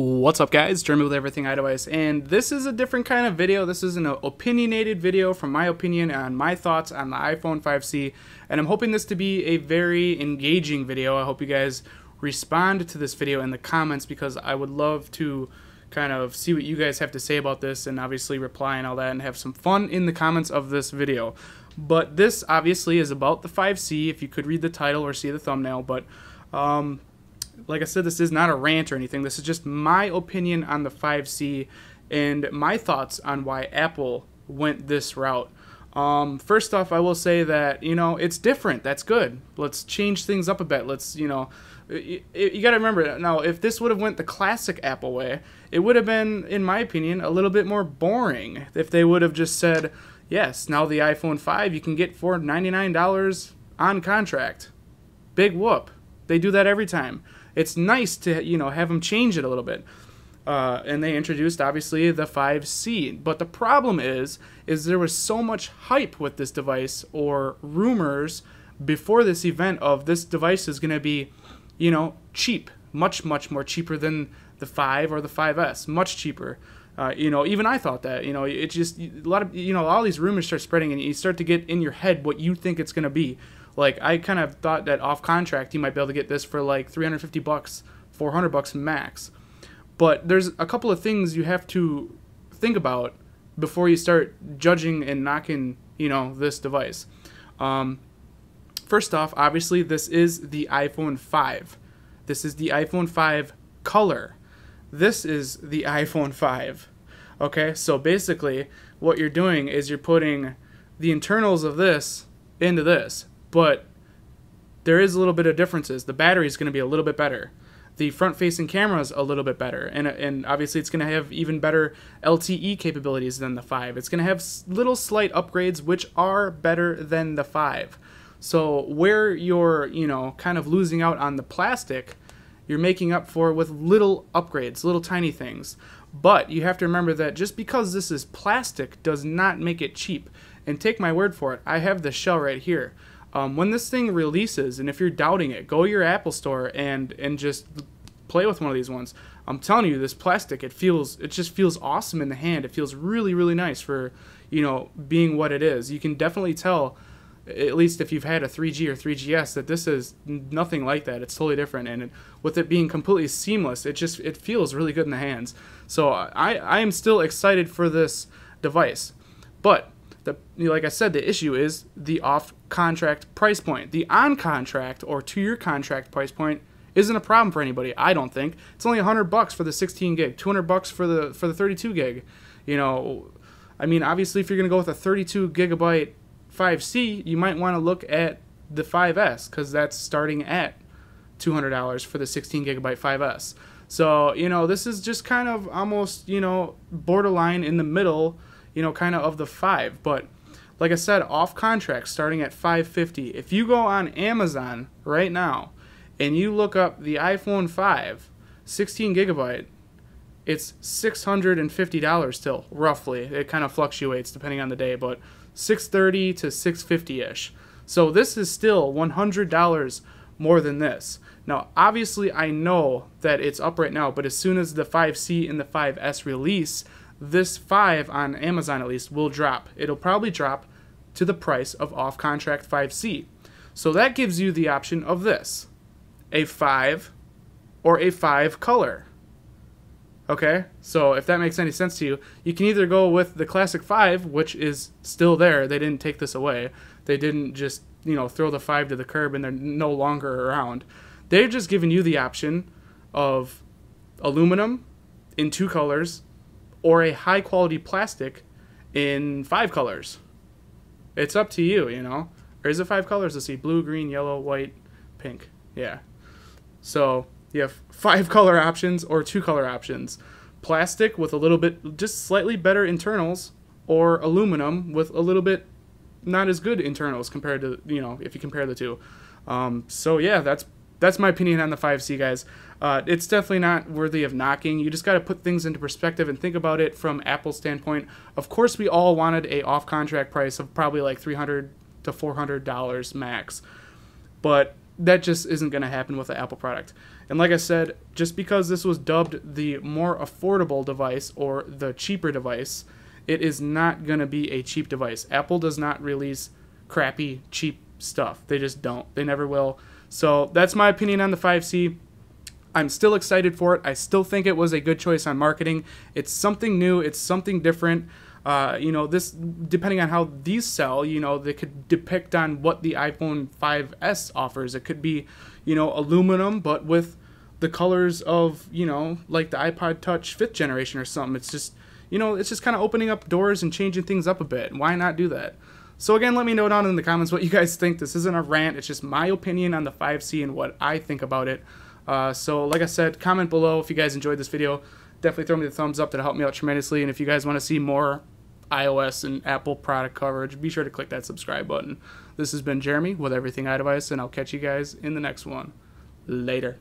What's up, guys? Jeremy with Everything iDevice, and this is a different kind of video. This is an opinionated video from my opinion on my thoughts on the iPhone 5C, and I'm hoping this to be a very engaging video. I hope you guys respond to this video in the comments because I would love to kind of see what you guys have to say about this and obviously reply and all that and have some fun in the comments of this video. But this obviously is about the 5C, if you could read the title or see the thumbnail, but like I said, this is not a rant or anything. This is just my opinion on the 5C and my thoughts on why Apple went this route. First off, I will say that, it's different. That's good. Let's change things up a bit. Let's, you got to remember, now, if this would have went the classic Apple way, it would have been, in my opinion, a little bit more boring. If they would have just said, yes, now the iPhone 5 you can get for $99 on contract. Big whoop. They do that every time. It's nice to, have them change it a little bit. And they introduced, obviously, the 5C. But the problem is there was so much hype with this device, or rumors before this event of this device is going to be, cheap. Much, much more cheaper than the 5 or the 5S. Much cheaper. Even I thought that. It just, a lot of, all these rumors start spreading, and you start to get in your head what you think it's going to be. Like, I kind of thought that off contract you might be able to get this for like $350, $400 max. But there's a couple of things you have to think about before you start judging and knocking, this device. First off, obviously, this is the iPhone 5. This is the iPhone 5 color. This is the iPhone 5. Okay, so basically, what you're doing is you're putting the internals of this into this. But there is a little bit of differences. The battery is going to be a little bit better. The front-facing camera is a little bit better. And obviously it's going to have even better LTE capabilities than the 5. It's going to have little slight upgrades which are better than the 5. So where you're, kind of losing out on the plastic, you're making up for with little upgrades, little tiny things. But you have to remember that just because this is plastic does not make it cheap. And take my word for it, I have the shell right here. When this thing releases, and if you're doubting it, go to your Apple store and just play with one of these ones. I'm telling you, this plastic, it just feels awesome in the hand. It feels really, really nice for, being what it is. You can definitely tell, at least if you've had a 3G or 3GS, that this is nothing like that. It's totally different, and with it being completely seamless, it feels really good in the hands. So I am still excited for this device, but like I said, the issue is the off-contract price point. The on-contract or two-year contract price point isn't a problem for anybody, I don't think. It's only $100 for the 16 gig, $200 for the 32 gig. I mean, obviously, if you're going to go with a 32 gigabyte 5C, you might want to look at the 5S because that's starting at $200 for the 16 gigabyte 5S. So, this is just kind of almost, borderline in the middle, kind of the 5. But like I said, off contract starting at $550. If you go on Amazon right now and you look up the iPhone 5 16 gigabyte, it's $650 still, roughly. It kind of fluctuates depending on the day, but $630 to $650-ish. So this is still $100 more than this. Now, obviously, I know that it's up right now, but as soon as the 5C and the 5S release, this 5 on Amazon at least will drop. It'll probably drop to the price of off-contract 5C. So that gives you the option of this, a 5 or a 5 color. Okay, so if that makes any sense to you, you can either go with the classic 5, which is still there. They didn't take this away. They didn't just, throw the 5 to the curb and they're no longer around. They've just given you the option of aluminum in 2 colors, or a high-quality plastic in 5 colors. It's up to you, Or is it 5 colors? Let's see. Blue, green, yellow, white, pink. Yeah. So you have 5 color options or 2 color options. Plastic with a little bit, just slightly better internals, or aluminum with a little bit not as good internals compared to, if you compare the two. So yeah, that's my opinion on the 5C, guys. It's definitely not worthy of knocking. You just got to put things into perspective and think about it from Apple's standpoint. Of course, we all wanted a off-contract price of probably like $300 to $400 max. But that just isn't going to happen with an Apple product. And like I said, just because this was dubbed the more affordable device or the cheaper device, it is not going to be a cheap device. Apple does not release crappy, cheap stuff. They just don't. They never will. So that's my opinion on the 5C. I'm still excited for it. I still think it was a good choice on marketing. It's something new. It's something different. This, depending on how these sell, they could depict on what the iPhone 5S offers. It could be, aluminum, but with the colors of, like the iPod Touch 5th generation or something. It's just, it's just kind of opening up doors and changing things up a bit. Why not do that? So again, let me know down in the comments what you guys think. This isn't a rant. It's just my opinion on the 5C and what I think about it. So like I said, comment below if you guys enjoyed this video. Definitely throw me the thumbs up. That'll help me out tremendously. And if you guys want to see more iOS and Apple product coverage, be sure to click that subscribe button. This has been Jeremy with Everything iDevice, and I'll catch you guys in the next one. Later.